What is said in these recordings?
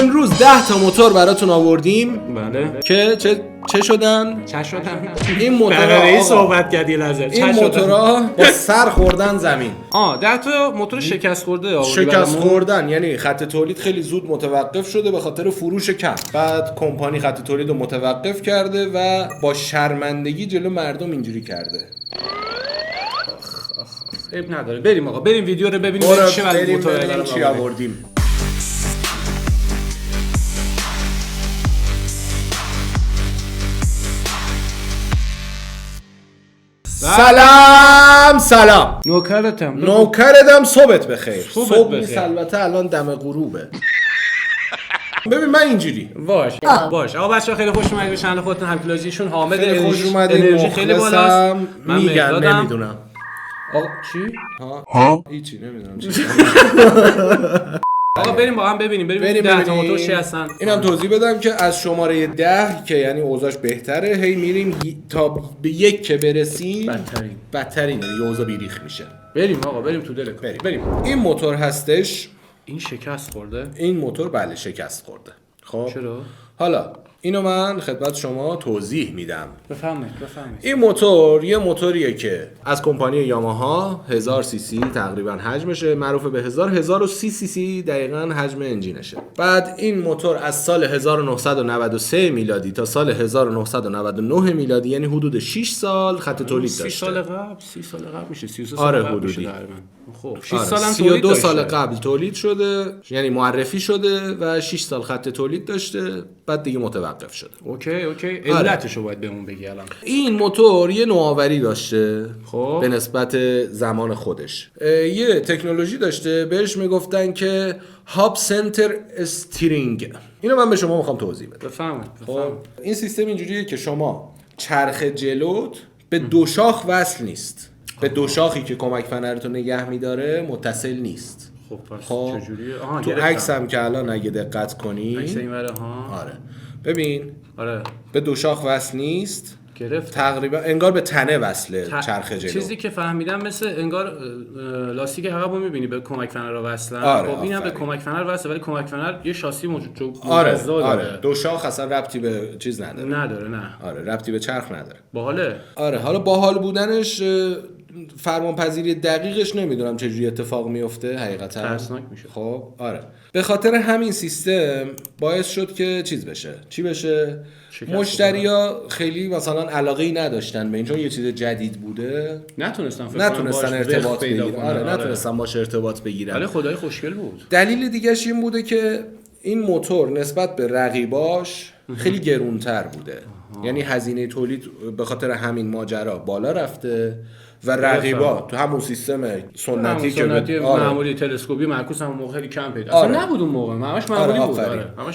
امروز 10 تا موتور براتون آوردیم. بله. که چه شدن؟ این موتورها صحبت کردی لازم. این موتورها با سر خوردن زمین. 10 تا موتور شکست خورده. شکست خوردن یعنی خط تولید خیلی زود متوقف شده به خاطر فروش کم. بعد کمپانی خط تولید رو متوقف کرده و با شرمندگی جلو مردم اینجوری کرده. عیب نداره. بریم آقا، بریم ویدیو رو ببینیم چه ولی موتور چی آوردیم. سلام نوکرتم صبحت بخیر. صبح نیست البته، الان دم غروبه. ببین من اینجوری باش آقا بچه‌ها خیلی خوش اومدید به چنل خودتون. همکلازیشون حامد خوش اومدید. انرژی خیلی بالاست. من میگم نمیدونم آقا چی؟ ها هیچی نمیدونم چی. آقا بریم با هم ببینیم 10 تا موتور چی هستن. اینم توضیح بدم که از شماره 10 که یعنی اوضاعش بهتره هی میریم تا به 1 که برسیم بدترین یعنی اوضاع بیریخ میشه. بریم آقا، بریم تو دل کار. بریم. این موتور هستش. این شکست خورده. این موتور بله شکست خورده. خب چرا؟ حالا اینو من خدمت شما توضیح میدم. بفهمید. این موتور یه موتوریه که از کمپانی یاماها 1000 سی سی تقریبا حجمشه، معروف به 1030 سی سی دقیقاً حجم انجینشه. بعد این موتور از سال 1993 میلادی تا سال 1999 میلادی یعنی حدود 6 سال خط تولید داشته. 30 سال قبل میشه 33 سال قبل حدودی. میشه تقریبا. خب 6 سالم 32 سال قبل تولید شده، یعنی معرفی شده و 6 سال خط تولید داشته، بعد دیگه متوقف شده. اوکی علتشو باید بهمون بگی الان. این موتور یه نوآوری داشته خب به نسبت زمان خودش. یه تکنولوژی داشته بهش میگفتن که هاب سنتر استیرینگ. اینو من به شما میخوام توضیح بدم. بفهمید. این سیستم اینجوریه که شما چرخ جلوت به دو شاخ وصل نیست. به دو شاخی که کمک فنرتو نگه میداره متصل نیست. خب چجوریه؟ تو عکس هم که الان اگه دقت کنی عکس اینوره ها. آره ببین. آره به دو شاخ وصل نیست. گرفت. تقریبا انگار به تنه وصله چرخ جلو. چیزی که فهمیدم مثل انگار لاستیک عقبو می‌بینی به کمک فنر وصلن. آره، خب این هم به کمک فنر وصله ولی کمک فنر یه شاسی موجود آره دو شاخ اصلا ربطی به چیز نداره. نه آره ربطی به چرخ نداره. باحاله. آره حالا باحال بودنش فرمانپذیری دقیقش نمیدونم چجوری اتفاق میفته حقیقتا. ترسناک میشه. خب آره به خاطر همین سیستم باعث شد که چی بشه مشتریا خیلی مثلا علاقه‌ای نداشتن به این، چون یه چیز جدید بوده نتونستن ارتباط بگیرن. آره نتونستن باشه ارتباط بگیرن. ولی خدای خوشگل بود. دلیل دیگه‌ش این بوده که این موتور نسبت به رقیباش خیلی گرونتر بوده. یعنی هزینه تولید به خاطر همین ماجرا بالا رفته و رقیبا تو همون سیستم سنتی که معمولی تلسکوپی معکوس همون موقع خیلی کم پیدا اصلا نبود اون موقع، همش معمولی بود.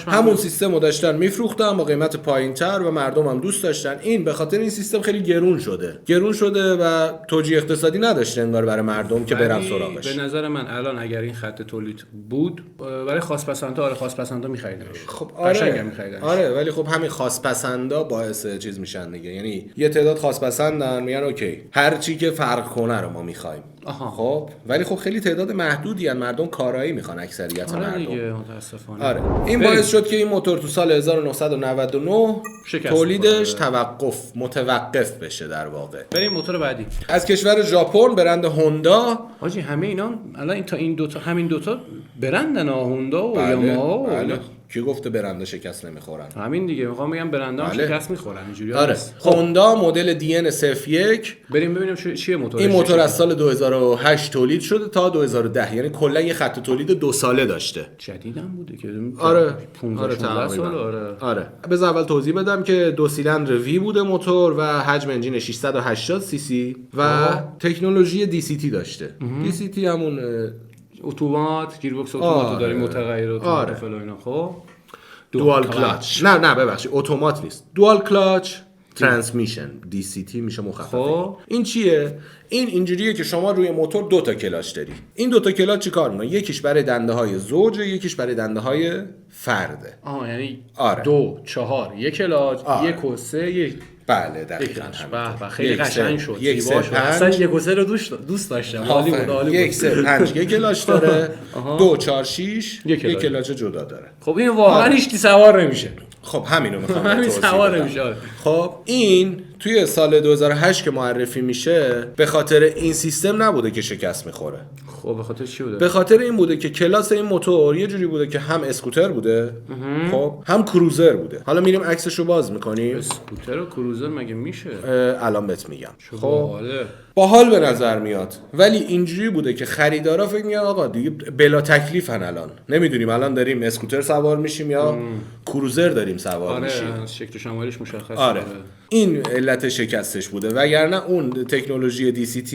همون سیستمو داشتن میفروختن با قیمت پایینتر و مردم هم دوست داشتن. این به خاطر این سیستم خیلی گرون شده و توجیه اقتصادی نداشته انگار برای مردم که برن سراغش. به نظر من الان اگر این خط تولید بود برای خاص‌پسندا می‌خریدنش. خب قشنگ می‌خریدنش. آره ولی خب همین خاص‌پسندا باعث چیز میشن دیگه، یعنی یه تعداد خاص‌پسندن میگن اوکی هر چی که فرق کنه رو ما می‌خوایم. خب ولی خب خیلی تعداد محدودی ان مردم کارایی میخوان اکثریت مردم. دیگه متاسفانه. آره این باعث شد که این موتور تو سال 1999 تولیدش متوقف بشه در واقع. بریم موتور بعدی. از کشور ژاپن برند هوندا. حاجی همه اینا الان این دوتا همین دوتا برندن هوندا و یاماها. بله. کی گفته برنده شکست نمیخورن؟ همین دیگه میخوام بگم برنده هم شکست میخورن اینجوری. آره هوندا مدل DN01. بریم ببینیم چیه موتورش. این موتور از سال 2008 تولید شده تا 2010 یعنی کلا یه خط تولید 2 ساله داشته. جدیدم بوده که 15 سال. آره بذار اول توضیح بدم که 2 سیلندر وی بوده موتور و حجم انجین 680 سی سی و تکنولوژی DCT داشته. DCT همون اتومات گیربکس اتوماتو داریم متغیر اتومات فلان اینا. خب دوال کلاچ نه ببخشید اتومات نیست، دوال کلاچ ترانسمیشن DCT میشه مخفف. خب این چیه؟ این اینجوریه که شما روی موتور 2 تا کلاچ داری. این 2 تا کلاچ چیکار میکنن؟ یکیش برای دنده های زوج، یکیش برای دنده های فرده. یعنی آره. 2 4 1 کلاچ 1 و 3 بله دقیقاً همین. به خیلی قشنگ شد. یک سه اصلا پنج. یک و سه رو دوست داشتم. عالی بود. یک سه پنج یک کلاچ داره. 2 4 6 یک کلاچ جدا داره. خب این واقعا هیچ کی سوار نمیشه. خب همینو میخوام همین سوار نمیشه. خب این توی سال 2008 که معرفی میشه به خاطر این سیستم نبوده که شکست میخوره. خب به خاطر چی بوده؟ به خاطر این بوده که کلاس این موتور یه جوری بوده که هم اسکوتر بوده خب هم کروزر بوده. حالا میریم عکسشو باز میکنیم. اسکوتر و کروزر مگه میشه؟ الان بهت میگم. خب باحال به نظر میاد ولی اینجوری بوده که خریدارا فکر میگن آقا دیگه بلا تکلیفن، الان نمیدونیم الان داریم اسکوتر سوار میشیم یا کروزر داریم سوار میشیم. شکل و شمایلش مشخصه. آره این علت شکستش بوده وگرنه اون تکنولوژی DCT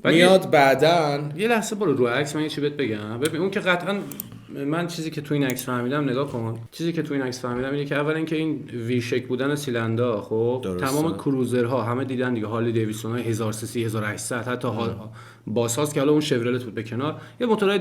میاد بعدن. یه لحظه برو رو عکس من یه چی بهت بگم. ببین اون که قطعا من چیزی که تو این عکس فهمیدم نگاه کن. چیزی که تو این عکس فهمیدم اینه که اولا اینکه این وی شیک بودن سیلندا خب درسته. تمام کروزرها همه دیدن دیگه، هارلی دیویدسون های 1000 سی سی 1800 حتی باساس که حالا اون شورلت بود به کنار، یه موتورهای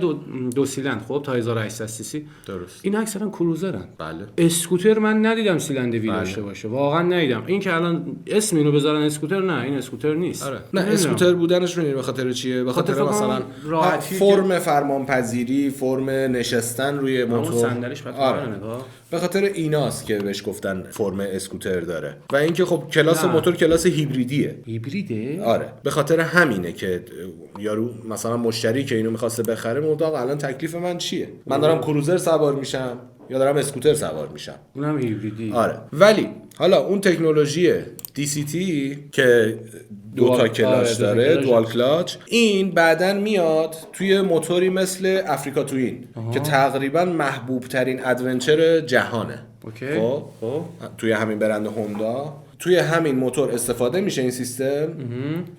دو سیلند خب تا 1800 سی سی. درست. این اکثرا کروزرن. بله. اسکوتر من ندیدم سیلند وی داشته باشه، واقعا ندیدم. این که الان اسم اینو بذارن اسکوتر، نه این اسکوتر نیست. آره. نه اسکوتر بودنش میدونی به خاطر چیه؟ به خاطر مثلا راحتی فرم فرمانپذیری، فرم نشستن روی موتور، صندلیش نگاه. به خاطر ایناست که بهش گفتن فرم اسکوتر داره. و اینکه خب کلاس موتور کلاس هیبریدیه. هیبریده؟ آره. به خاطر همینه که یارو مثلا مشتری که اینو می‌خواسته بخره موداق الان تکلیف من چیه؟ من دارم کروزر سوار میشم یا دارم اسکوتر سوار میشم؟ اونم هیبریدی. آره. ولی حالا اون تکنولوژی DCT که دو تا کلاچ داره، دوال کلاچ، این بعدن میاد توی موتوری مثل افریکا توین که تقریبا محبوب ترین ادونچر جهانه. اوکی. خب توی همین برند هوندا توی همین موتور استفاده میشه این سیستم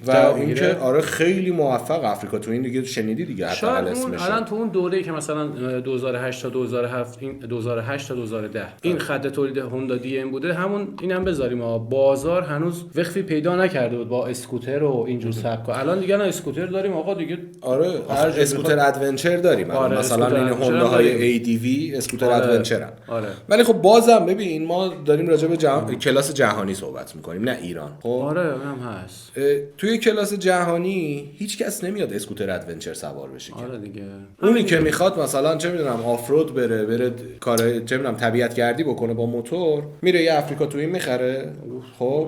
و اینکه آره خیلی موفق. افریکا تو این دیگه شنیدی دیگه حتی اسمش. الان تو اون دوره‌ای که مثلا 2008 تا 2007 این 2008 تا 2010 این خط تولید هوندا دی ام بوده، همون اینم بذاریم بازار هنوز وقفی پیدا نکرده بود با اسکوتر و اینجور سبکا. الان دیگه نه اسکوتر داریم آقا دیگه. آره اسکوتر ادونچر داریم. آره مثلا این هوندا های ADV اسکوتر ادونچرن. آره. ولی خب بازم ببین ما داریم راجع به کلاس جهانی صحبت میکنیم نه ایران. خب آره اونم هست. توی کلاس جهانی هیچ کس نمیاد اسکوتر ادونچر سوار بشه. آره دیگه. اونی که میخواد مثلا چه میدونم آفرود بره کار چه میدونم طبیعت گردی بکنه با موتور، میره یه افریکا توی میخره. خب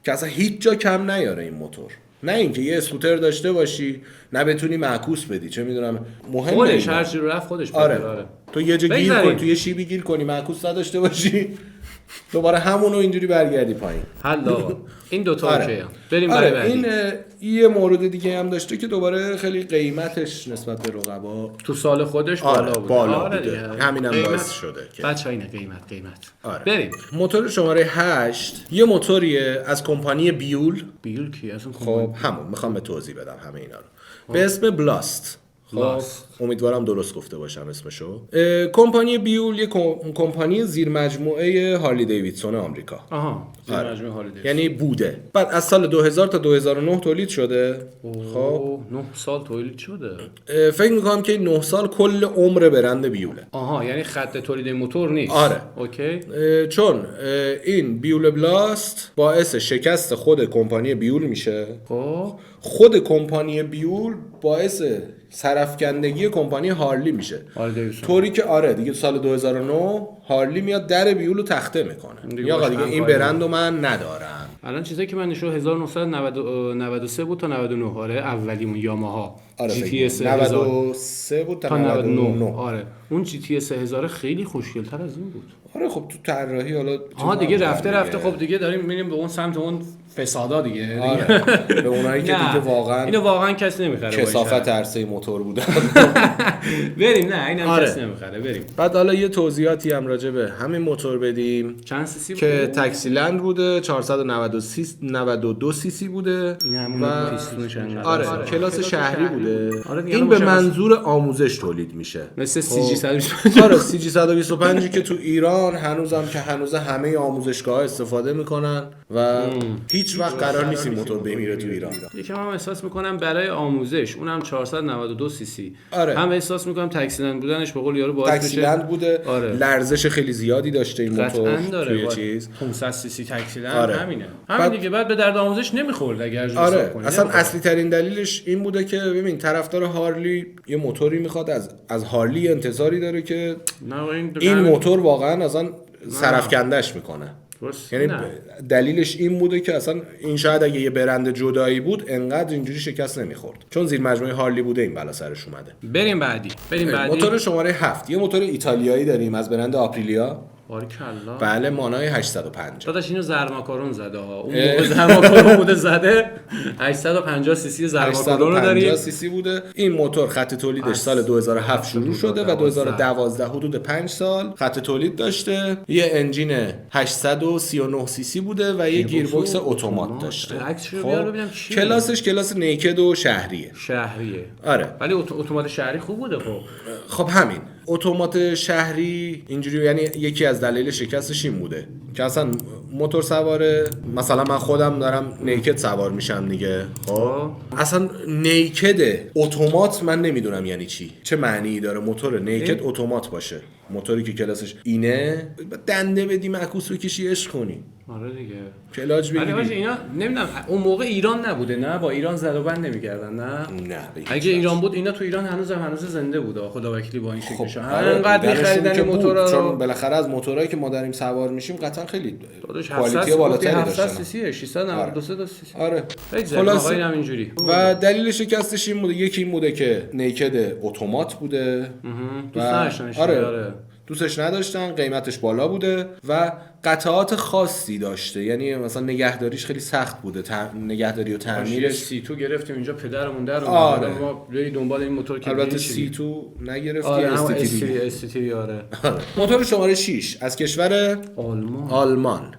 که اصلا هیچ جا کم نیاره این موتور. نه اینکه یه اسکوتر داشته باشی نه بتونی معکوس بدی، چه میدونم مهمه خودش هر چی رو رفت خودش آره. تو یه جا گیر کنی، تو یه شیبی گیر کنی معکوس نداشته باشی دوباره همونو اینجوری برگردی پایین. حل آقا این دوتا آره. اوکیه. بریم برای بعدی. این یه مورد دیگه هم داشته که دوباره خیلی قیمتش نسبت به رقبا تو سال خودش بالا بوده. بالا بوده. همینم باعث شده که بچه‌ها اینه قیمت. آره. بریم. موتور شماره 8 یه موتوریه از کمپانی بیول کی از اون خب همون میخوام به توضیح بدم همه اینا رو. به اسم بلاست. خب امیدوارم درست گفته باشم اسمشو. کمپانی بیول یه کمپانی زیر مجموعه هارلی دیویدسون آمریکا. زیر مجموعه هارلی دیویدسون. یعنی بوده. بعد از سال 2000 تا 2009 تولید شده. خب 9 سال تولید شده. فکر میکنم که 9 سال کل عمر برند بیوله. یعنی خط تولید موتور نیست. آره. اوکی. چون این بیول بلاست باعث شکست خود کمپانی بیول میشه. خود کمپانی بیول باعث سرفکندگی کمپانی هارلی میشه. طوری که آره دیگه سال 2009 هارلی میاد در بیولو تخته میکنه. یا دیگه این برندو من ندارم. الان چیزی که من نشون 1993 بود تا 99. آره اولیمون یاماها جی تی اس 93 بود تا 99. آره اون جی تی اس 1000 خیلی خوشگل‌تر از این بود. آره خب تو طراحی حالا دیگه رفته خب دیگه داریم میریم به اون سمت اون فسادا دیگه. آره. به اونایی که دیگه واقعا اینو واقعا کسی نمیخره. کثافت عرصه موتور بودن. بریم نه اینم کسی نمیخره. بریم. بعد حالا یه توضیحاتی هم راجع به همین موتور بدیم. چند سی سی که تکسیلند بوده 492 سی سی بوده و آره کلاس شهری بوده. این به منظور آموزش تولید میشه مثل سی جی 125. آره سی جی 125 که تو ایران هنوزم که هنوز همه آموزشگاه‌ها استفاده میکنن و هیچ وقت قرار نیست این موتور بمیره تو ایران. یکم هم احساس میکنم برای آموزش اونم 492 سی سی. آره. هم احساس میکنم تکسیلند بودنش به قول یارو باعث میشه تکسیلند بوده. آره. لرزش خیلی زیادی داشته این موتور توی چیز 500 سی سی تکسیلند. همینه همین دیگه. بعد به درد آموزش نمیخورد اگر جور آره حساب کنی. اصلا اصلی ترین دلیلش این بوده که ببین طرفدار هارلی یه موتوری میخواد، از هارلی انتظاری داره که این موتور واقعا اصلا سرفکندش میکنه. یعنی دلیلش این بوده که اصلا این شاید اگه یه برند جدایی بود انقدر اینجوری شکست نمیخورد، چون زیر مجموعه هارلی بوده این بلا سرش اومده. بریم بعدی. موتور شماره 7 یه موتور ایتالیایی داریم از برند آپریلیا. باریکلا. بله مانای 805. داداش اینو زرماکارون زده ها. اون موقع زرماکارون بوده زده. 850 سی سی زرماکارون رو داریم. 850 سی سی بوده. این موتور خط تولیدش سال 2007 شروع شده و 2012 حدود 5 سال خط تولید داشته. یه انجین 839 سی سی بوده و یه گیربکس اتومات داشته. خب کلاسش کلاس نیکد و شهریه. آره. ولی اتومات شهری خوب بوده. خب همین اتومات شهری اینجوری، یعنی یکی از دلایل شکستش این بوده که اصلا موتور سواره، مثلا من خودم دارم نیکد سوار میشم دیگه، خب اصلا نیکد اتومات من نمیدونم یعنی چی، چه معنی داره موتور نیکد اتومات باشه، موتوری که کلاسش اینه دنده بدی معکوس بکشی عشق کنی. آره دیگه کلاج بگیری. ولی اینا نمیدونم اون موقع ایران نبوده، نه با ایران زد و بند نمی‌کردن. نه اگه ایران بود اینا تو ایران هنوز زنده بود خدا وکیلی با این شکلش. انقدر می‌خریدن این موتورا رو، چون بالاخره از موتورایی که ما داریم سوار میشیم قطعا خیلی کوالیتی بالاتری داشتن. 700 سی سی 692 سی سی. آره خلاص اینم اینجوری. و دلیل شکستش این بوده، یکی این بوده که نیکد اتومات بوده. دوستش نداشتن، قیمتش بالا بوده و قطعات خاصی داشته، یعنی مثلا نگهداریش خیلی سخت بوده، نگهداری و تعمیرش. سی تو گرفتیم اینجا پدرمون در اومد. ما بریم دنبال این موتور که البته سی تو نگرفتی. استیری. آره. موتور شماره 6 از کشور آلمان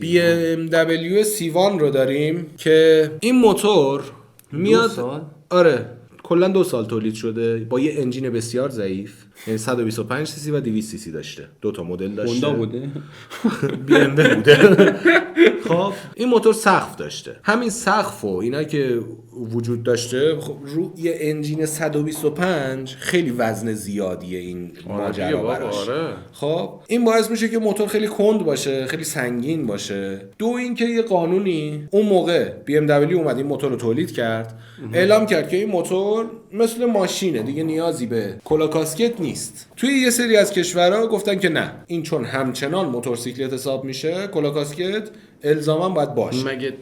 BMW C1 رو داریم که این موتور میاد آره کلا 2 سال تولید شده با یه انجین بسیار ضعیف، یعنی 125 سی سی و 200 سی سی داشته. 2 تا مدل داشته. هوندا بوده. BMW بوده. خب این موتور سقف داشته. همین سقف و اینا که وجود داشته، خب رو یه انجین 125 خیلی وزن زیادیه این ماجرا براش. خب این باعث میشه که موتور خیلی کند باشه، خیلی سنگین باشه. دو اینکه یه قانونی اون موقع BMW اومد این موتور رو تولید کرد، اعلام کرد که این موتور مثل ماشینه دیگه، نیازی به کلا کاسکت نیست. توی یه سری از کشورها گفتن که نه، این چون همچنان موتورسیکلت حساب میشه کلا کاسکت الزاما باید باشه. مگه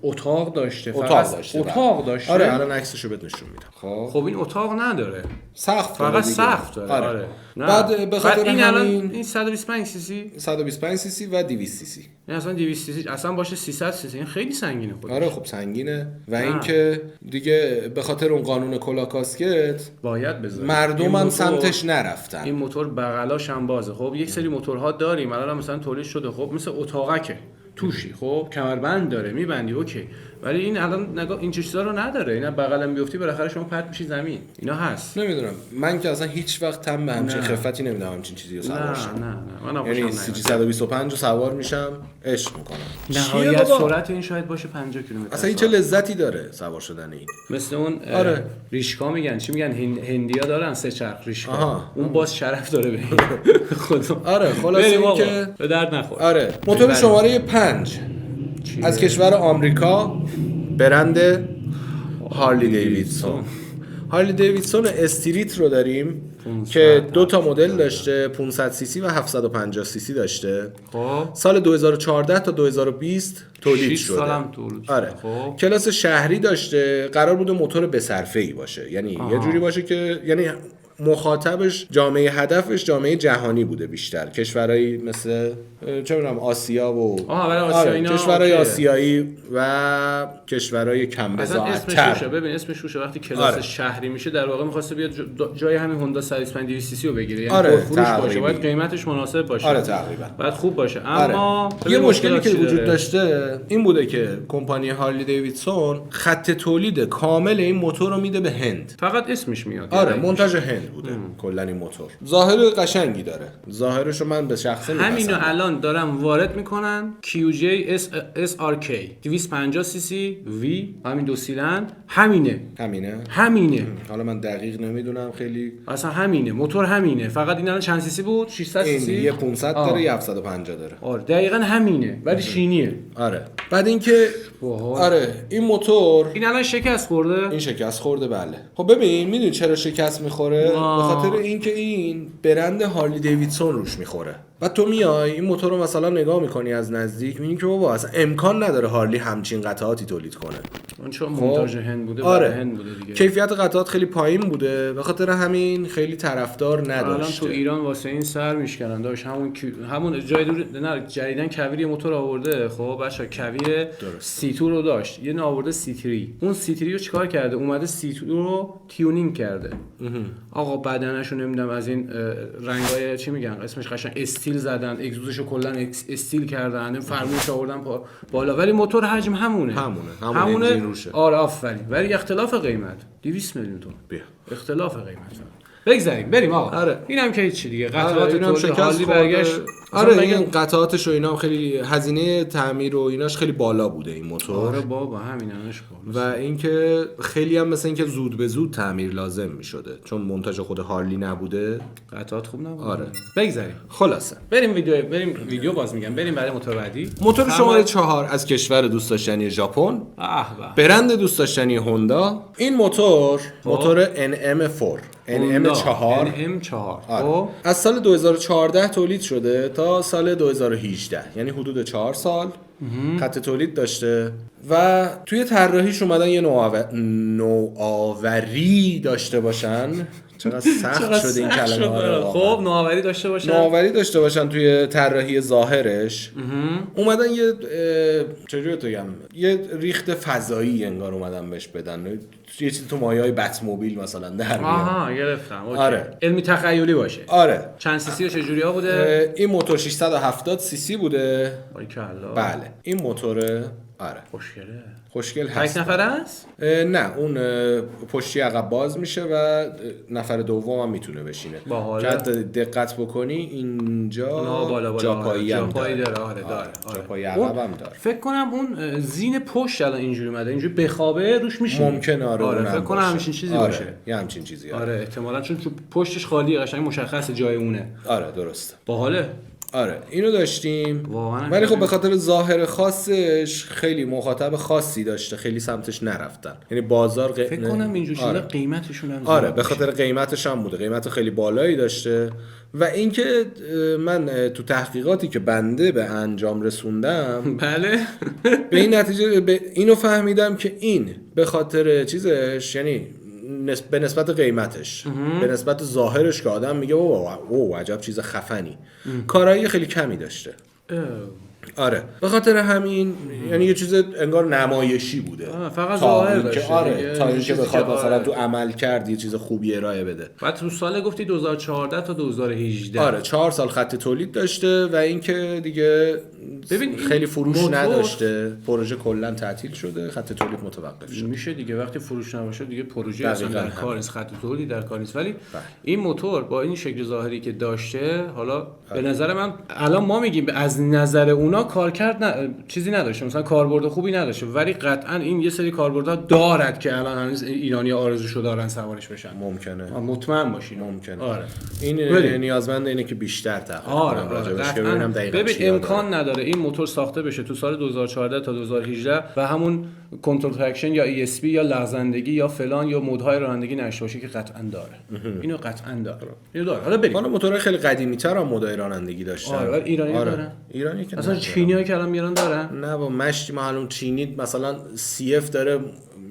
اتاق داشته؟ اتاق داشته. آره الان عکسشو بهت نشون میدم. خب این اتاق نداره، سقف فقط سقف داره. آره. بعد به خاطر این الان این 125 سی سی 125 سی سی و 200 سی سی، این اصلا 200 سی سی اصلا باشه 300 سی سی، این خیلی سنگینه خودش. آره خب سنگینه و اینکه دیگه به خاطر اون قانون کلا کاسکت باید بذاره، مردم هم سمتش نرفتن. این موتور بغلاش هم بازه. خب یک سری موتورها داریم الان مثلا تولید شده، خب مثل اتاقکه توشی، خب کمربند داره میبندی اوکی، ولی این الان نگاه این چیزا رو نداره. اینا بغلم بیفتی بالاخره شما پرت میشی زمین. اینا هست. نمیدونم من که اصلا هیچ وقت تم به همچین خفتی نمیدم همچین چیزی رو سوار شم. نه یعنی سی جی 125 رو سوار میشم عشق میکنم. نهایت سرعت این شاید باشه 50 کیلومتر. اصلا این چه لذتی داره سوار شدن این. مثل اون ریشکا میگن، چی میگن، هندیا دارن 3 چرخ ریشکا. اون باز شرف داره به خودم. آره خلاص این که به درد نخور. آره موتور شماره 5 از کشور آمریکا، برند هارلی دیویدسون. هارلی دیویدسون استریت رو داریم که 2 تا مدل داشته، 500 سی سی و 750 سی سی داشته. سال 2014 تا 2020 تولید شده. آره. کلاس شهری داشته، قرار بوده موتور بسرفه‌ای باشه، یعنی یه جوری باشه که یعنی مخاطبش جامعه هدفش جامعه جهانی بوده، بیشتر کشورهایی مثل چه می‌دونم آسیا و کشورهای آسیایی و کشورهای کم بضاعت‌تر. ببین اسمش روشه وقتی کلاس شهری میشه در واقع می‌خواسته بیاد جای همین هوندا 125 200 سی سی رو بگیره، یعنی پرفروش باشه، باید قیمتش مناسب باشه. آره تقریبا باید خوب باشه. اما یه مشکلی که وجود داشته این بوده که کمپانی هارلی دیویدسون خط تولید کامل این موتور رو میده به هند، فقط اسمش میاد. آره منتج هند. بوده کلا این موتور. ظاهر قشنگی داره، ظاهرشو من به شخصه میپسندم. همینو الان دارن وارد میکنن QJ SRK 250 سی سی وی، همین دو سیلندر، همینه. حالا من دقیق نمیدونم خیلی، اصلا همینه موتور، همینه. فقط این الان چند سی سی بود؟ 600 سی سی. این یه 500 داره، یه 750 داره. آره دقیقاً همینه، ولی شینیه. آره. بعد اینکه آره این موتور این الان شکست خورده. این شکست خورده، بله. خب ببین میدونی چرا شکست میخوره؟ به خاطر اینکه این برند هارلی دیویدسون روش میخوره. بعد تو میای این موتور رو مثلا نگاه میکنی از نزدیک، میبینی که بابا اصلا امکان نداره هارلی همچین قطعاتی تولید کنه. اون چون مونتاژ هند بوده، آره. هند بوده دیگه. کیفیت قطعات خیلی پایین بوده، به خاطر همین خیلی طرفدار نداشته. الان تو ایران واسه این سر میشکنن، داشت همون جای دور نه جریدن کویر موتور آورده. خب بچا کویر C2 رو داشت، یه آورده C3. اون C3 رو چیکار کرده؟ اومده C2 رو تیونینگ کرده. آقا بدنشو نمیدونم از این رنگای چی میگن اسمش قشنگ استیل زدن، اگزوزشو کلا استیل کردن، فرمونش آوردن بالا، ولی موتور حجم همونه انجین روشه. آره آفرین. ولی اختلاف قیمت 200 میلیون تومان. اختلاف قیمت. بگذاریم بریم آقا. آره. اینم که هیچ دیگه. قطعات اینم شکست برگشت. آره این قطعاتش و اینا هم خیلی هزینه تعمیر و ایناش خیلی بالا بوده این موتور. آره بابا همینش بالا. و اینکه خیلی هم مثلا اینکه زود به زود تعمیر لازم می‌شده چون مونتاژ خود هارلی نبوده، قطعات خوب نبوده. آره. بگذاریم. خلاصه بریم ویدیو باز میگم. بریم برای موتور بعدی. موتور شماره 4 از کشور دوست داشتنی ژاپن. برند دوست داشتنی هوندا. این موتور NM4 NM4 از سال 2014 تولید شده تا سال 2018، یعنی حدود 4 سال خط تولید داشته و توی طراحیش اومدن یه نوآوری داشته باشن. چقدر سخت شده این کلمه ها. خب نوآوری داشته باشن توی طراحی ظاهرش. اومدن یه چجوری تو بگم یه ریخت فضایی انگار اومدن بهش بدن، یه چیزی تو مایه‌های بتموبیل مثلا در میاد. آها گرفتم. اوکی. آره. علمی تخیلی باشه. آره. چند سی سی و چه جوریا بوده؟ این موتور 670 سی سی بوده. باریکلا. بله. این موتور آره. خوشگل هست. یک نفره است؟ نه اون پشتی عقب باز میشه و نفر دوم هم میتونه بشینه. شاید دقت بکنی اینجا جاپایی هم داره. آره. جاپایی عقب هم داره. فکر کنم اون زین پشت الان اینجوری اومده، اینجوری بخوابه روش میشه. ممکنه آره فکر کنم همچین چیزی باشه. یه همچین چیزی. آره احتمالاً چون پشتش خالیه، قشنگ مشخصه جای اونه. آره درسته. باحاله. آره اینو داشتیم ولی خب به خاطر ظاهر خاصش خیلی مخاطب خاصی داشته، خیلی سمتش نرفتن، یعنی بازار فکر کنم اینجوری شده. قیمتشون هم آره به خاطر قیمتش هم بوده، قیمت خیلی بالایی داشته. و اینکه من تو تحقیقاتی که بنده به انجام رسوندم بله به این نتیجه اینو فهمیدم که این به خاطر چیزش، یعنی به نسبت قیمتش به نسبت ظاهرش که آدم میگه او عجب چیز خفنی، کارایی خیلی کمی داشته. آره به خاطر همین یعنی یه چیز انگار نمایشی بوده، فقط ظاهر داشته. آره تا اینکه بخواد مثلا تو عمل کرد یه چیز خوبی ارائه بده. بعد تو سال گفتی 2014 تا 2018. آره 4 سال خط تولید داشته و اینکه دیگه ببین خیلی فروش نداشته، پروژه کلا تعطیل شده، خط تولید متوقف شد. میشه دیگه وقتی فروش نباشه دیگه پروژه اصلا در کار نیست، خط تولید در کار نیست. ولی این موتور با این شکل ظاهری که داشته، حالا به نظر من الان ما میگیم از نظر اونا کارکرد چیزی نداشته، مثلا کاربرد خوبی نداشته، ولی قطعا این یه سری کاربردها دارد که الان هنوز ایرانی آرزوشو دارن سوارش بشن. ممکنه مطمئن باشین. ممکنه. آره این نیازمند اینه که بیشتر تحقیق کنم راجعش که ببینم دقیقاً ببین امکان نداره این موتور ساخته بشه تو سال 2014 تا 2018 و همون کنترل تراکشن یا ESP یا لغزندگی یا فلان یا مودهای رانندگی نشه باشه که قطعا داره. اینو قطعا داره. اینو داره. حالا بریم. حالا موتورهای خیلی قدیمی‌تر هم مودهای رانندگی داشتن. آره ایرانی دارن. ایرانی که اصلا چینی‌ها که الان میارن دارن. نه با مشتی معلوم چینی مثلا CF داره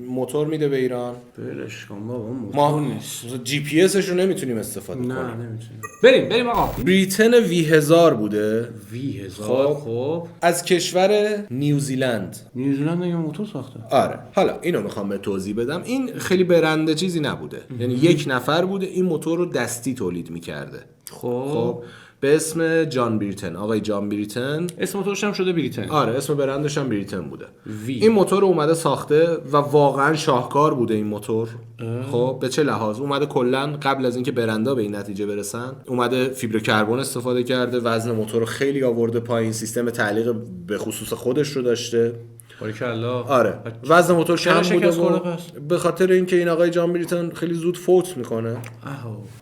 موتور میده به ایران. بلش کن بابا موتور نیست. جی پی اسش رو نمیتونیم استفاده کنیم. نه نمیتونیم. بریم آقا. بریتن V1000 بوده. V1000 خب از کشور نیوزیلند یه موتور ساخته. آره حالا اینو میخوام به توضیح بدم. این خیلی برنده چیزی نبوده، یعنی یک نفر بوده این موتور رو دستی تولید میکرده. خب به اسم جان بریتن، آقای جان بریتن. اسم موتورش هم شده بریتن. آره اسم برندش هم بریتن بوده. وی. این موتور رو اومده ساخته و واقعا شاهکار بوده این موتور. خب به چه لحاظ؟ اومده کلا قبل از اینکه برندا به این نتیجه برسن اومده فیبر کربن استفاده کرده، وزن موتور رو خیلی آورده پایین، سیستم تعلیق به خصوص خودش رو داشته. باریکالله. آره وزن موتور کم بوده پس؟ به خاطر اینکه این آقای جان بریتن خیلی زود فوت میکنه.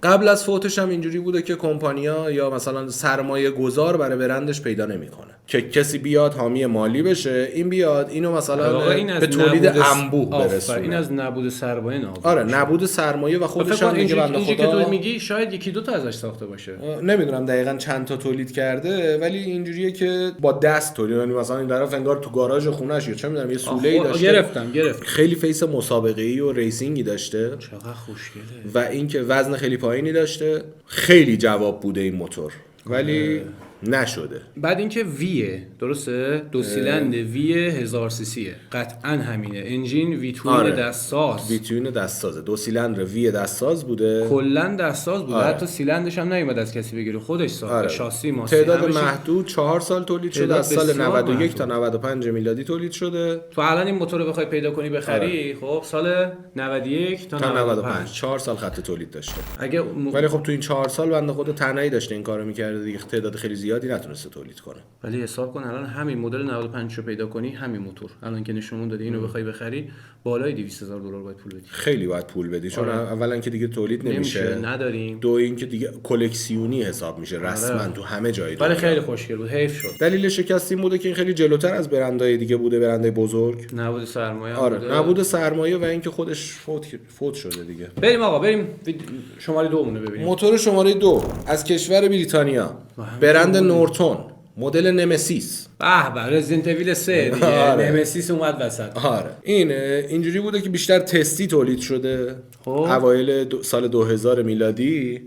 قبل از فوتش هم اینجوری بوده که کمپانیا یا مثلا سرمایه گذار برای برندش پیدا نمیکنه که کسی بیاد حامی مالی بشه، این بیاد اینو مثلا به تولید انبوه برسونه. این از نبود سرمایه نه. آره نبود سرمایه و خودش هم میگه بنده خدا که تو میگی شاید یکی دو تا ازش ساخته باشه. نمیدونم دقیقاً چند تا تولید کرده ولی اینجوریه که با دست تولید، یعنی مثلا این طرف انگار تو گاراژ خونه‌اش یا چه میدونم یه سوله‌ای داشته. گرفتم. خیلی فیس مسابقه‌ای و ریسینگی داشته. چقدر خوشگله. و اینکه وزن خیلی پایینی داشته. خیلی جواب بوده این موتور ولی نشده. بعد اینکه ویه درسته؟ دو سیلند وی 1000 سی سیه قطعا همینه. انجین ویتوین دستساز. ویتوین دستسازه. دو سیلندر وی دستساز بوده. کلا دستساز بوده. حتی سیلندش هم نیومد از کسی بگیره، خودش ساخته. شاسی ماسی تعداد محدود 4 سال تولید شده، از سال 91 تا 95 میلادی تولید شده. تو الان این موتور رو بخوای پیدا کنی بخری خب سال 91 تا 95 4 سال خط تولید داشته. ولی خب تو این 4 سال بنده خدا تنهایی داشته این کارو می‌کرده دیگه، تعداد خیلی زیادی نتونسته تولید کنه. ولی حساب کن الان همین مدل 95 رو پیدا کنی، همین موتور الان که نشون داده اینو بخوای بخری بالای $200,000 باید پول بدی. خیلی باید پول بدی چون اولا که دیگه تولید نمیشه، نداریم. دو اینکه دیگه کلکسیونی حساب میشه رسما تو همه جای ولی خیلی خوشگل بود، حیف شد. دلیل شکست این بوده که این خیلی جلوتر از برندهای دیگه بوده، برندهای بزرگ. نبود سرمایه. نبود سرمایه و اینکه خودش فوت شده دیگه. بریم آقا بریم شماره 2 مونه ببینیم. موتور شماره 2 از کشور بریتانیا، برند نورتون، مدل نمسیس. به رزیدنت اویل 3 دیگه. نمسیس اومد وسط. آره این اینجوری بوده که بیشتر تستی تولید شده. اوایل سال 2000 میلادی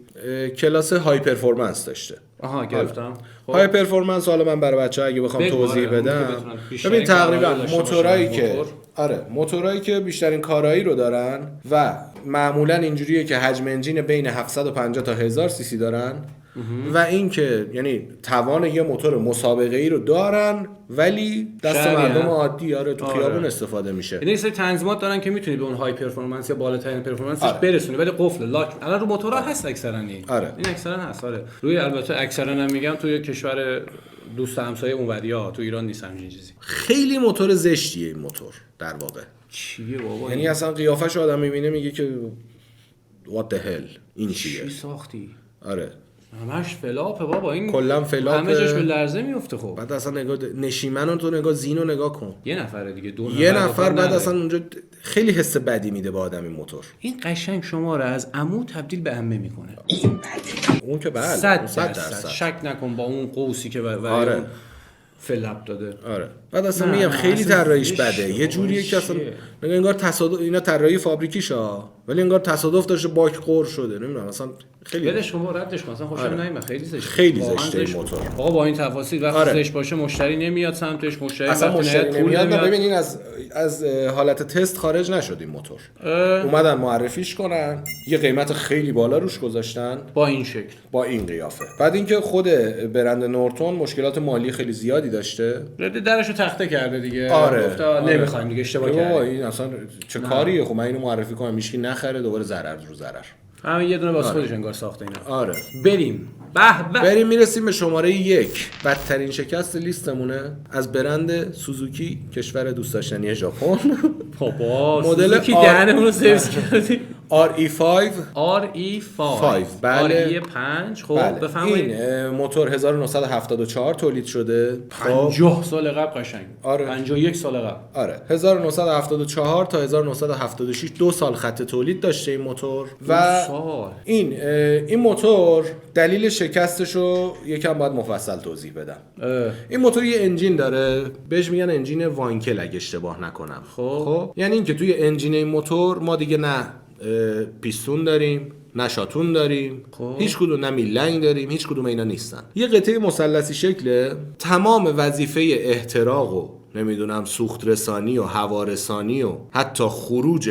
کلاس های پرفورمنس داشته. گرفتم. های پرفورمنس حالا من برای بچه‌ها اگه بخوام توضیح بدم، ببین تقریبا موتورایی که بیشترین کارایی رو دارن و معمولا اینجوریه که حجم انجین بین 750 تا 1000 سی سی دارن و اینکه یعنی توان یه موتور مسابقه‌ای رو دارن ولی دست مردم عادی تو خیابون استفاده میشه. یعنی سری تنظیمات دارن که میتونی به اون های پرفورمنس یا بالاترین پرفورمنسش برسونی ولی قفل لاک الان رو موتورها هست اکثرا. این اکثرا هست. روی البته اکثرا هم میگم توی کشور دوست همسایه اونوریا، تو ایران نیست همین چیزی. خیلی موتور زشتیه این موتور در واقع. چیه بابا؟ یعنی اصلا قیافش آدم میبینه میگه که what the hell این چیه؟ چی ساختی؟ آره همش فلاپه بابا، این کلا فلاپه، همه جاش به لرزه میفته. خب بعد اصلا نگاه نشیمنو تو نگاه زینو نگاه کن، یه نفره دیگه یه نفر بعد اصلا اونجا خیلی حس بدی میده به آدم این موتور. این قشنگ شما رو از عمو تبدیل به عمه میکنه. اون که بله 100% شک نکن با اون قوسی که آره فلپ داده. آره بعد اصلا میگم خیلی طراحیش بده، یه جوریه که اصلا انگار تصادف، اینا طراحی فابریکیشه ولی انگار تصادف داشته باک قور شده، نمیدونم اصلا خیلی بدش کن ردش کن، اصلا خوشم نمیاد، خیلی زشته، خیلی زشته این موتور. آقا با این تفاصیل وقتی زشت باشه مشتری نمیاد سمتش، مشتری اصلا مشتری نمیاد. ببین این از حالت تست خارج نشد این موتور. اومدن معرفیش کنن، یه قیمت خیلی بالا روش گذاشتن با این شکل، با این قیافه. بعد اینکه خود برند نورتون مشکلات مالی خیلی زیادی داشته، درشو تخته کرده دیگه. آره نمیخوایم دیگه، اشتباه کردیم. این اصلا چه کاریه؟ خب من اینو معرفی کنم میشکی نخره، دوباره ضرر رو ضرر. همین یه دونه واسه خودش انگار ساخته اینا. آره بریم بریم میرسیم به شماره 1. بدترین شکست لیستمونه از برند سوزوکی، کشور دوست داشتنی ژاپن. بابا مدل کی دهنمون رو سرویس کردی؟ RE5 بله RE5. خب بفهمید این موتور 1974 تولید شده، 50 سال قبل قشنگ. آره 51 سال قبل. آره 1974 تا 1976 2 سال خط تولید داشته این موتور. و این موتور دلیل شکستشو یکم باید مفصل توضیح بدم. این موتور یه انجین داره بهش میگن انجین وانکل اگه اشتباه نکنم. خب یعنی اینکه توی انجین این موتور ما دیگه نه پیستون داریم نه شاتون داریم، هیچ کدوم، نه میلنگ داریم، هیچ کدوم اینا نیستن. یه قطعه مثلثی شکله، تمام وظیفه احتراق و نمیدونم سوخت رسانی و هوا رسانی و حتی خروج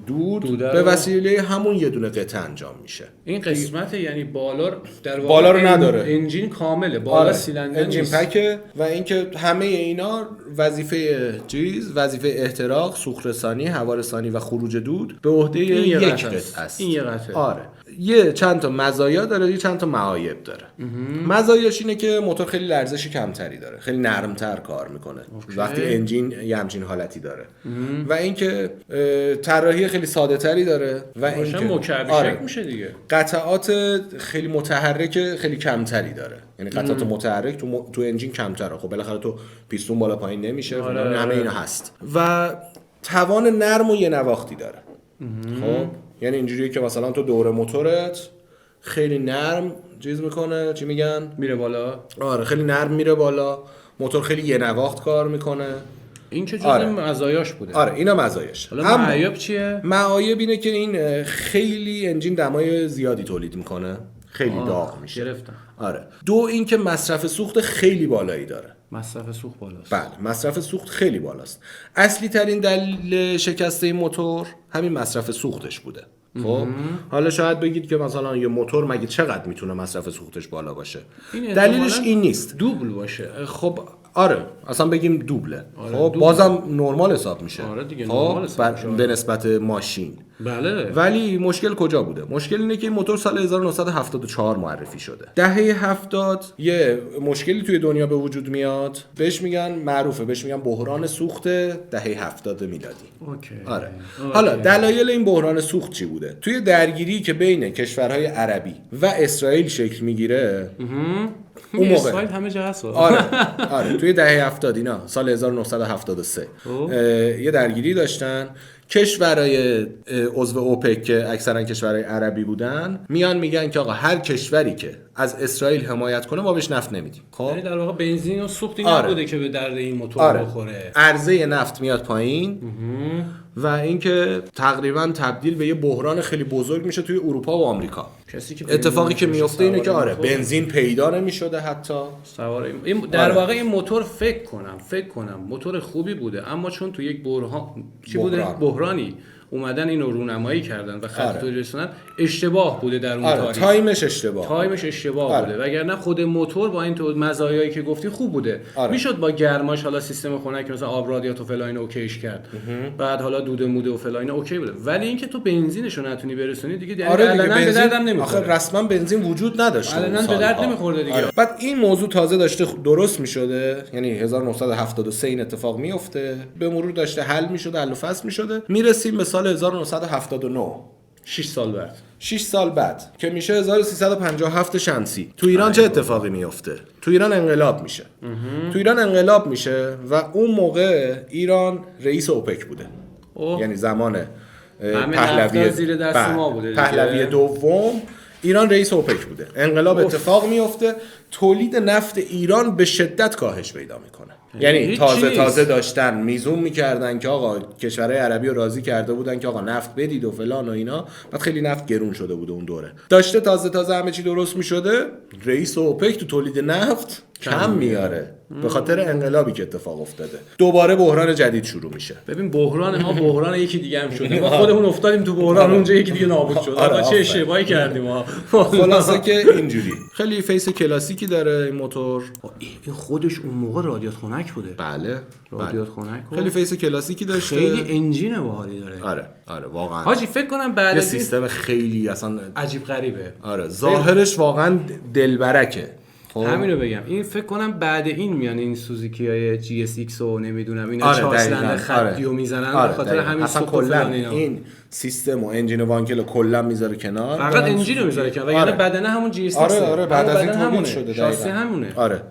دود به وسیله همون یه دونه قطعه انجام میشه. این قسمت یعنی بالا در واقع بالا رو نداره، انجین کامله، بالا سیلندر انجین پکه و اینکه همه اینا وظیفه احتراق، سوخت رسانی، هوا رسانی و خروج دود به عهده یک قطعه است. این یه قطعه. آره. یه چند تا مزایا داره، یه چند تا معایب داره. مزایاش اینه که موتور خیلی لرزش کمتری داره، خیلی نرمتر کار میکنه وقتی انجین یه همچین حالتی داره و اینکه طراحی خیلی ساده تری داره و اینکه مکرر میشه دیگه. قطعات خیلی متحرک خیلی کمتری داره، یعنی قطعات متحرک تو انجین کمتره. خب بالاخره تو پیستون بالا پایین نمیشه، همه اینا هست و توان نرم و یه نواختی داره. خب یعنی اینجوریه که مثلا تو دور موتورت خیلی نرم چیز میکنه، چی میگن؟ میره بالا. آره خیلی نرم میره بالا، موتور خیلی یه نواخت کار میکنه. این چه جزء مزایاش بوده؟ آره اینا مزایاش. حالا معایب چیه؟ معایب اینه که این خیلی انجین دمای زیادی تولید میکنه، خیلی داغ میشه. گرفتم. آره. دو اینکه مصرف سوخت خیلی بالایی داره. مصرف سوخت بالاست. بله مصرف سوخت خیلی بالاست. اصلی ترین دلیل شکست این موتور همین مصرف سوختش بوده. خب حالا شاید بگید که مثلا یه موتور مگه چقدر میتونه مصرف سوختش بالا باشه؟ دلیلش این نیست. دوبل باشه. خب آره اصلا بگیم دوبله. خب بازم نرمال حساب میشه. آره دیگه نرمال حساب میشه به نسبت ماشین. بله. ولی مشکل کجا بوده؟ مشکل اینه که این موتور سال 1974 معرفی شده. دهه 70 یه مشکلی توی دنیا به وجود میاد، بهش میگن بحران سوخت دهه 70 میلادی. اوکی. آره. حالا دلایل این بحران سوخت چی بوده؟ توی درگیری که بین کشورهای عربی و اسرائیل شکل میگیره، اون موقع اسرائیل همه جا هست. آره توی دهه 70 اینا سال 1973 یه درگیری داشتن. کشورهای عضو اوپک که اکثرا کشورهای عربی بودن میگن که آقا هر کشوری که از اسرائیل حمایت کنه ما بهش نفت نمیدیم. خب یعنی در واقع بنزین و سوختی نبوده که به درد این موتور بخوره. عرضه نفت میاد پایین و اینکه تقریبا تبدیل به یه بحران خیلی بزرگ میشه توی اروپا و آمریکا. اتفاقی که میفته اینه که بنزین پیدا نمیشده حتی سوار این در واقع این موتور فکر کنم موتور خوبی بوده، اما چون تو یک بحرانی اومدن اینو رونمایی کردن و خط رسوندن، اشتباه بوده در اون تاریخ. تایمش اشتباه بوده، وگرنه خود موتور با این تو مزایایی که گفتی خوب بوده. میشد با گرماش حالا سیستم خنک مثلا آب رادیاتور فلان اوکیش کرد، بعد حالا دوده موده و فلان اوکی بوده، ولی اینکه تو بنزینشو نتونی برسونی دیگه علنا به دردم نمیخوره. آخه رسما بنزین وجود نداشت، علنا به درد نمیخورده دیگه. بعد این موضوع تازه داشته درست میشده، یعنی 1973 این اتفاق میفته، به مرور داشته حل میشده، حل و فصل میشده، میرسیم به سال 1979، 6 سال بعد که میشه 1357 شمسی. تو ایران چه اتفاقی میفته؟ تو ایران انقلاب میشه و اون موقع ایران رئیس اوپک بوده. یعنی زمان پهلوی زیر دست ما بوده دیگه. پهلوی دوم ایران رئیس اوپک بوده. انقلاب اتفاق میفته، تولید نفت ایران به شدت کاهش پیدا میکنه. یعنی تازه داشتن میزون میکردن که آقا کشورهای عربی رو راضی کرده بودن که آقا نفت بدید و فلان و اینا، بعد خیلی نفت گرون شده بوده اون دوره. داشته تازه همه چی درست میشده، رئیس اوپک تو تولید نفت کم میاره به خاطر انقلابی که اتفاق افتاده. دوباره بحران جدید شروع میشه. ببین بحران ما بحران یکی دیگه هم شده. ما خودمون افتادیم تو بحران، اونجا یکی دیگه نابود شد. آقا چه اشتباهی کردیم ما. خلاصه که اینجوری. خیلی فیس کلاسیکی داره این موتور. این خودش اون موقع رادیات خنک بوده. بله. رادیات خنک. خیلی فیس کلاسیکی داشته. خیلی انجین باحالی داره. آره واقعا. حاجی فکر کنم بعد از سیستم خیلی اصلا عجیب غریبه. آره ظاهرش واقعا دلبرکه. همین رو بگم، این فکر کنم بعد این میان این سوزوکیای جی اس ایکس و نمیدونم اینا چهارسیلندر خطیو میزنن به خاطر همین کلا این سیستم و انجین وانکل کلا میذاره کنار، فقط انجین رو میذاره کنار، وگرنه بدنه همون جی اس ایکس. آره بعد از این تولید شده شاسی همونه. آره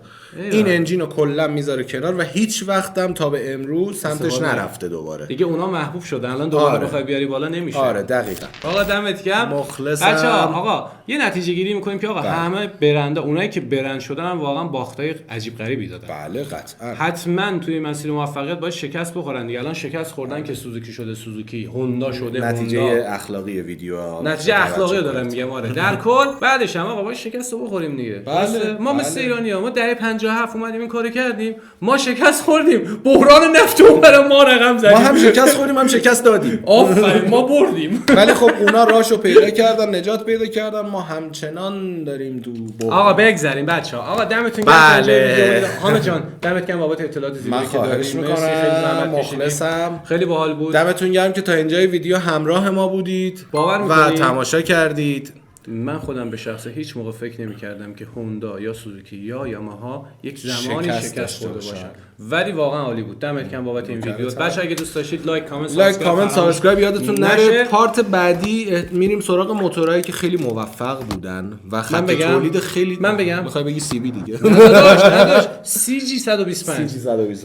این انجین رو کلا میذاره کنار و هیچ وقت هم تا به امروز سمتش نرفته دوباره دیگه. اونا محبوب شدن، الان دوباره بخوای بیاری بالا نمیشه. آره دقیقاً. آقا دمت گرم، مخلصم. بچه‌ها آقا یه نتیجه گیری میکنیم که آقا همه برنده، اونایی که برند شدن هم واقعا باختای عجیب غریبی دادن. بله قطعاً. حتما توی مسیر موفقیت باید شکست بخورن دیگه. الان شکست خوردن که سوزوکی شده سوزوکی، هوندا شده نتیجه هوندا. اخلاقی ویدیو نتیجه اخلاقی دارم میگم آره. در کل بعدش هم آقا ما شکست رو بخوریم دیگه. بله، ما مثل بله. ایرانی‌ها ما دهه 57 اومدیم این کارو کردیم، ما شکست خوردیم، بحران نفت اون ما رقم زدیم. ما هم شکست خوردیم هم شکست دادیم. آفرین ما بردیم. ولی خب اونا راهشو پیدا کردن، نجات پیدا کردن، ما همچنان داریم آقا بگذریم بچه‌ها. آقا دمتون بله. گرم. حامد جان دمت گرم بابت اطلاعات زیبایی که دادید. خواهش میکنم، مخلصم. خیلی باحال بود. دمتون گرم که تا اینجای ویدیو همراه ما بودید باور و می‌کنید؟ تماشا کردید. من خودم به شخص هیچ موقع فکر نمی‌کردم که هوندا یا سوزوکی یا یاماها یک زمانی شکست شکست خورده داشته باشن، ولی واقعا عالی بود. دمت گرم بابت این ویدیو. بچه‌ها اگه دوست داشتید لایک کامنت سابسکرایب یادتون نره. پارت بعدی میریم سراغ موتورایی که خیلی موفق بودن و خط تولید خیلی. من بگم میخوای بگی سی بی دیگه؟ داشت سی جی 125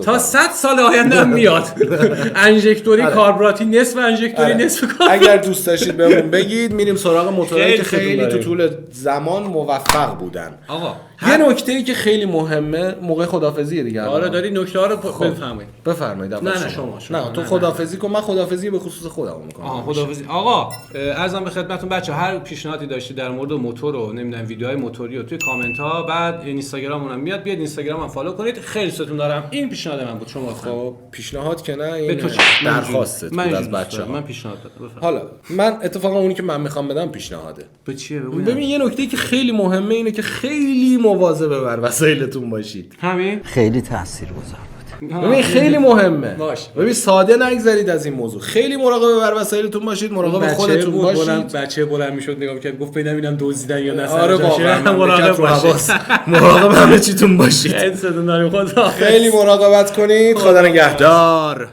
تا 100 سال آینده هم میاد. انژکتوری کاربراتی نصف انژکتوری نصف کار. اگر دوست داشتید بهمون بگید. میریم سراغ موتورایی که خیلی تو طول زمان موفق بودن. آقا یه نکته‌ای که خیلی مهمه موقع خدافظی دیگه. آره داری نکته‌ها رو بفهمید. بفرمایید. نه شما نه تو خدافظی کن، من خدافظی به خصوص خودم میکنم. خدافظی. آقا عرضم به خدمتتون بچه‌ها هر پیشنهادی داشتید در مورد موتور و نمیدونم ویدیوهای موتوری رو توی کامنت ها، بعد اینستاگراممون هم میاد، بیاد اینستاگرامم فالو کنید. خیلی دوستتون دارم. این پیشنهاد من بود. شما خب پیشنهاد که نه، این تو درخواست بود از بچه‌ها. من پیشنهاد دادم. حالا من اتفاقا اونی که من میخوام بدم پیشنهاده. به چیه ببین یه نکته که خیلی مهمه اینه که خیلی مواظب بر وسایلتون باشید. همین خیلی تاثیرگذار بود. ببین خیلی مهمه. باش. ببین ساده نگذرید از این موضوع. خیلی مراقب بر وسایلتون باشید، مراقب خودتون باشید. بچه بلند میشد نگاه می‌کرد گفت ببینم اینم دزدیدن یا نه. آره واقعا مراقب باشید. مراقب همه چیتون باشید. خیلی مراقبت خیلی مراقبت کنید. خدا نگهدار.